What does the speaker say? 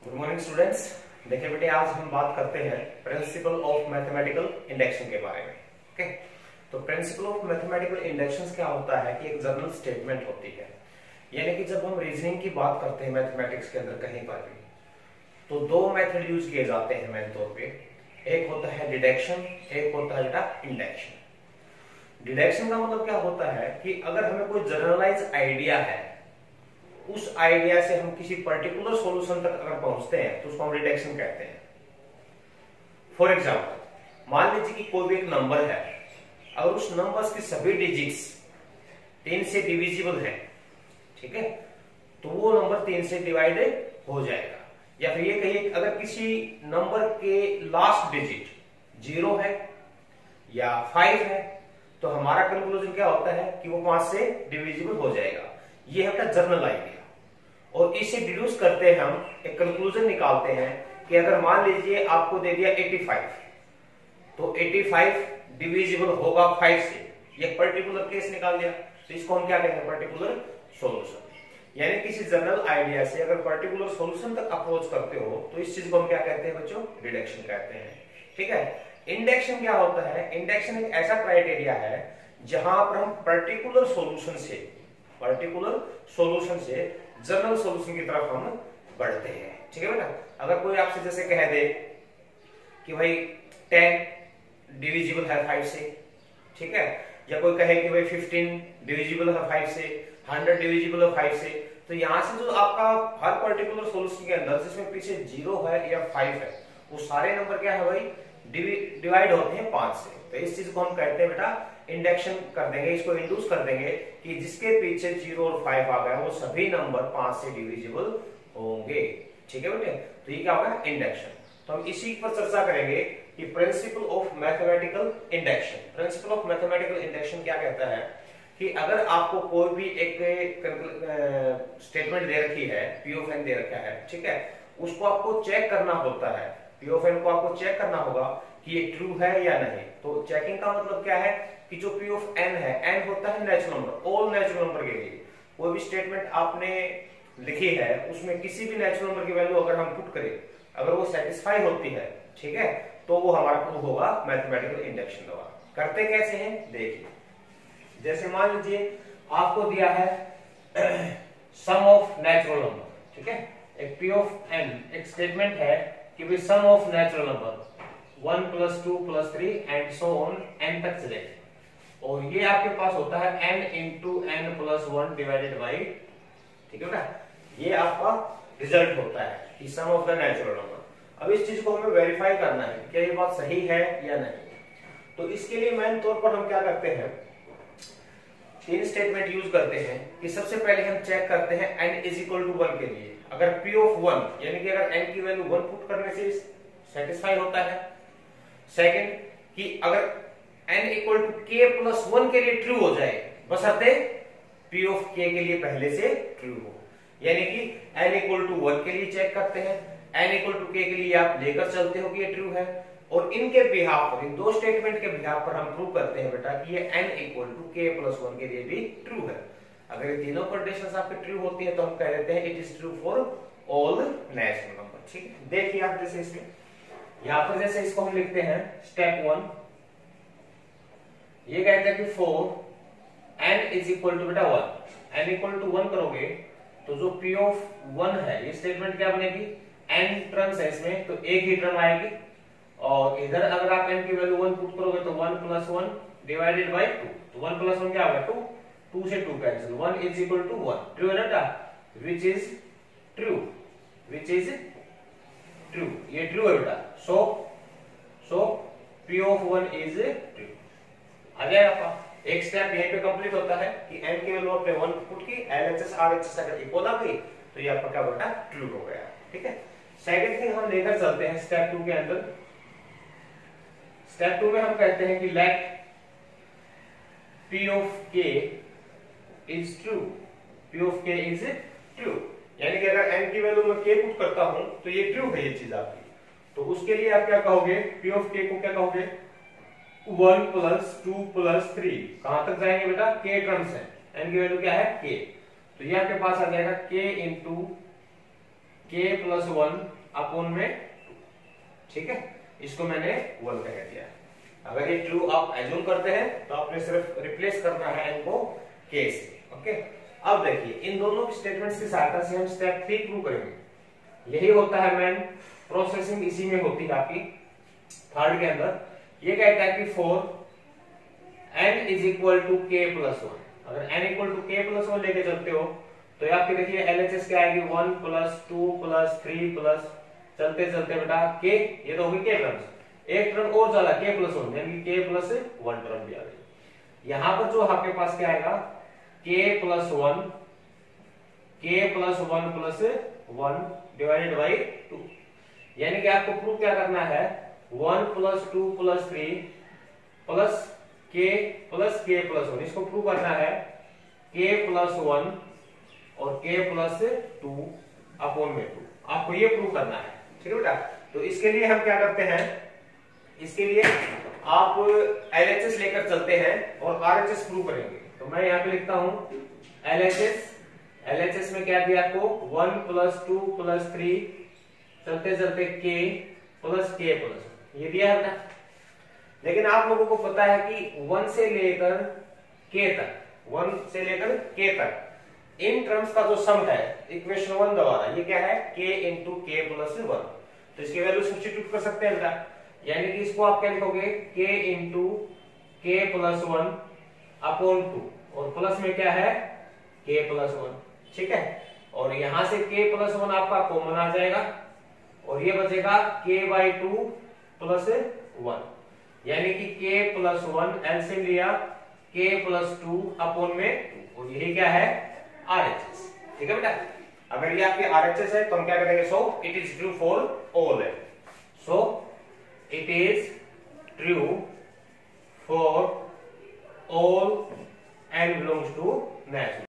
Good morning students. देखिए बेटे, आज हम बात करते हैं प्रिंसिपल ऑफ मैथमेटिकल इंडक्शन के बारे में। ओके, तो प्रिंसिपल ऑफ मैथमेटिकल इंडक्शन क्या होता है कि एक जनरल स्टेटमेंट होती है, यानी कि जब हम रीजनिंग की बात करते हैं मैथमेटिक्स के अंदर कहीं पर भी, तो दो मेथड यूज किए जाते हैं मेन तौर पे। एक होता है डिडक्शन, एक होता है बेटा इंडक्शन। डिडक्शन का मतलब क्या होता है कि अगर हमें कोई जनरलाइज आइडिया है, उस आइडिया से हम किसी पर्टिकुलर सॉल्यूशन तक अगर पहुंचते हैं तो उसको हम डिडक्शन कहते हैं। फॉर एग्जांपल, मान लीजिए कि कोई भी एक नंबर है, अगर उस नंबर्स की सभी डिजिट्स 3 से डिविजिबल है, ठीक है, तो वो नंबर 3 से डिवाइडेड हो जाएगा। या फिर ये कहिए कि अगर किसी नंबर के लास्ट डिजिट 0 है या 5 है, तो हमारा कंक्लूजन क्या होता है कि वो 5 से डिविजिबल हो जाएगा। ये है अपना जनरल आइडिया, और इसे डिड्यूस करते हैं हम एक कंक्लूजन निकालते हैं कि अगर मान लीजिए आपको दे दिया 85, तो 85 डिविजिबल होगा 5 से, ये पर्टिकुलर केस निकाल दिया, तो इसको हम क्या कहेंगे, पर्टिकुलर सॉल्यूशन। यानी किसी जनरल आइडिया से अगर पर्टिकुलर सॉल्यूशन तक अप्रोच करते हो तो इस चीज को हम क्या कहते हैं बच्चों, डिडक्शन कहते हैं। ठीक है। इंडक्शन क्या होता है? इंडक्शन एक ऐसा क्राइटेरिया है जहां पर हम पर्टिकुलर सॉल्यूशन से जनरल सॉल्यूशन की तरफ हम बढ़ते हैं। ठीक है बेटा। अगर कोई आपसे जैसे कह दे कि भाई 10 डिविजिबल है 5 से, ठीक है, या कोई कहे कि भाई 15 डिविजिबल है 5 से, 100 डिविजिबल है 5 से, तो यहां से जो आपका हर पर्टिकुलर सॉल्यूशन के अंदर जिसमें पीछे 0 है या 5 है, वो सारे नंबर क्या है भाई, डिवाइड होते हैं 5 से। तो इस चीज को हम कहते हैं बेटा इंडक्शन कर देंगे, इसको इंड्यूस कर देंगे कि जिसके पीछे 0 और 5 आ गया वो सभी नंबर 5 से डिविजिबल होंगे। ठीक है बेटे, तो ये क्या होगा, इंडक्शन। तो हम इसी पर चर्चा करेंगे कि principle of mathematical induction. Principle of mathematical induction क्या कहता है कि अगर आपको कोई भी एक स्टेटमेंट दे रखी है, पी ऑफ एन दे रखा है, ठीक है, उसको आपको चेक करना होता है, पी ऑफ एन को आपको चेक करना होगा कि ये ट्रू है या नहीं। तो चेकिंग का मतलब क्या है कि जो पी ऑफ एन है, एन होता है natural number, all natural number के लिए कोई भी स्टेटमेंट आपने लिखी है, उसमें किसी भी नेचुरल नंबर की वैल्यू अगर हम पुट करें, अगर वो सेटिस्फाई होती है, ठीक है, तो वो हमारा प्रूफ होगा मैथमेटिकल इंडक्शन द्वारा। करते कैसे हैं देखिए। जैसे मान लीजिए आपको दिया है सम ऑफ नेचुरल नंबर, ठीक है, एक पी ऑफ एन एक स्टेटमेंट है कि भाई sum of natural number 1 + 2 + 3 and so on n तक चले, और ये आपके पास होता है n × n + 1 डिवाइडेड बाई, ठीक है ना, ये आपका रिजल्ट होता है कि सम ऑफ द नेचुरल नंबर। अब इस चीज को हमें वेरीफाई करना है क्या ये बात सही है या नहीं। तो इसके लिए मेन तौर पर हम क्या करते हैं, 3 स्टेटमेंट यूज करते हैं कि सबसे पहले हम चेक करते हैं n = 1 के लिए, अगर p ऑफ 1 यानी कि अगर n की वैल्यू 1 पुट करने से सेटिस्फाई होता है। सेकंड कि अगर n = k + 1 के लिए ट्रू हो जाए, बशर्ते p ऑफ k के लिए पहले से ट्रू हो, यानी कि n = 1 के लिए चेक करते हैं, n = k के लिए आप लेकर चलते हो कि ये ट्रू है, और इनके बिहाफ पर, इन दो स्टेटमेंट के बिहाफ पर हम प्रूव करते हैं बेटा कि ये n = k + 1 के लिए भी ट्रू है। अगर ये तीनों कंडीशंस आपके ट्रू होती है तो हम कह देते हैं it is true for all natural number. ठीक है, देखिए आप जैसे इसमें यहां पर जैसे इसको हम लिखते हैं स्टेप 1, ये कहते हैं कि फॉर n = बेटा 1, n = 1 करोगे तो जो p ऑफ 1 है, ये स्टेटमेंट क्या बनेगी, n टर्म्स है इसमें तो एक ही टर्म आएगी, और इधर अगर आप n की वैल्यू 1 पुट करोगे तो 1 + 1 डिवाइडेड बाय 2, तो 1 + 1 क्या होगा 2, 2 से 2 कैंसिल, 1 = 1, ट्रू है ना, व्हिच इज ट्रू, ये ट्रू है बेटा। सो p ऑफ 1 इज ट्रू। आ गया आपका एक स्टेप यहीं पे कंप्लीट होता है कि n की वैल्यू आपने 1 पुट की, LHS RHS अगर इक्वल आ गई तो ये आपका क्या बेटा ट्रू हो गया। ठीक है। सेकंड थिंग हम लेकर चलते हैं स्टेप 2 के अंदर। स्टेप 2 में हम कहते हैं कि let p of k is true, p of k is true, यानी कि अगर n की वैल्यू में k पुट करता हूं तो ये ट्रू है ये चीज आपकी। तो उसके लिए आप क्या कहोगे, p ऑफ k को क्या कहोगे, 1 + 2 + 3, कहां तक जाएंगे बेटा, k टर्म्स है, n की वैल्यू क्या है k, तो ये आपके पास आ जाएगा k × k+1 अपॉन में, ठीक है, इसको मैंने 1 कह दिया। अगर ये ट्रू आप एज्यूम करते हैं तो आपने सिर्फ रिप्लेस करना है n को k से। ओके, अब देखिए इन दोनों की स्टेटमेंट्स की सहायता से हम स्टेप 3 प्रूव करेंगे। यही होता है मैन प्रोसेसिंग, इसी में होती है आपकी थर्ड के अंदर। ये कहता है कि for n is equal to k+1, अगर n इक्वल टू k+1 लेके चलते हो तो ये आपकी देखिए LHS क्या आएगी 1 + 2 + 3 प्लस चलते चलते बेटा k, ये तो होगी k टर्म्स, एक टर्म और ज्यादा k+1 यानी k +1 टर्म भी आ गई। यहां पर जो आपके पास क्या आएगा k+1 + 1 डिवाइडेड बाई 2, यानी कि आपको प्रूव क्या करना है 1 + 2 + 3 प्लस k+1, इसको प्रूव करना है k+1 और k+2 अपॉन में 2, आपको ये प्रूव करना है, ठीक है बेटा। तो इसके लिए हम क्या करते हैं, इसके लिए आप LHS लेकर चलते हैं और RHS प्रूव करेंगे। तो मैं यहाँ पे लिखता हूं LHS में क्या दिया आपको 1 + 2 + 3 चलते चलते k + ये दिया है ना। लेकिन आप लोगों को पता है कि 1 से लेकर k तक इन टर्म्स का जो सम है इक्वेशन 1 द्वारा, ये क्या है k × k+1, तो इसकी वैल्यू सब्स्टिट्यूट कर सकते हैं बेटा, यानी कि इसको आप क्या लिखोगे k × k+1 अपॉन 2 और प्लस में क्या है k+1, ठीक है। और यहां से k+1 आपका कॉमन आ जाएगा और ये बचेगा k/2 + 1, यानी कि k+1 एलसीएम लिया k+2 अपॉन में 2, और यही क्या है RHS, ठीक है बेटा। अगर ये आपके RHS है तो हम क्या करेंगे, so it is true for all, so it is true for all n belongs to natural.